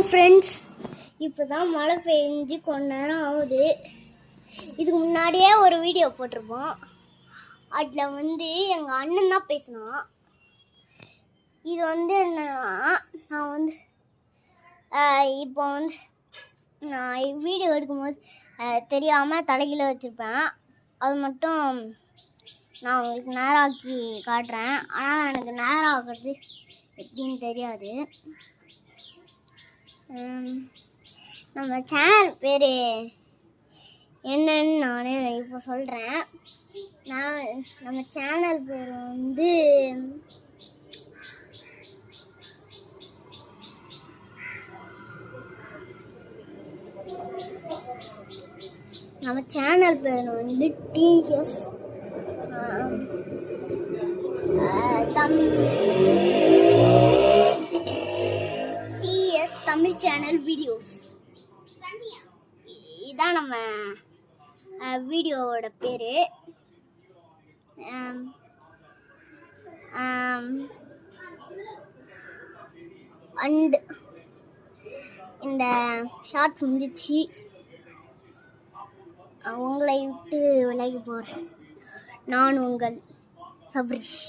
Friends, இப்போ தான் மழை பெஞ்சு கொஞ்ச நேரம் ஆகுது. இதுக்கு முன்னாடியே ஒரு வீடியோ போட்டிருப்போம். அதில் எங்கள் அண்ணன் தான் பேசினான். இது என்னன்னா, நான் இப்போ நான் வீடியோ எடுக்கும்போது தெரியாமல் தலைகீழ வச்சுருப்பேன். அது மட்டும் நான் உங்களுக்கு நேராக்கி காட்டுறேன். ஆனால் எனக்கு நேரம் ஆகிறது எப்படின்னு தெரியாது. நம்ம சேனல் பேர் என்னன்னு நான் இப்போ சொல்கிறேன். நம்ம சேனல் பேர் டிஎஸ் தமிழ் சேனல் வீடியோஸ். இதான் நம்ம வீடியோவோட பேர். அண்ட் இந்த ஷார்ட்ஸ் முடிஞ்சிச்சு. உங்களை விட்டு விலகி போகிறேன். நான் உங்கள் சபரிஷ்.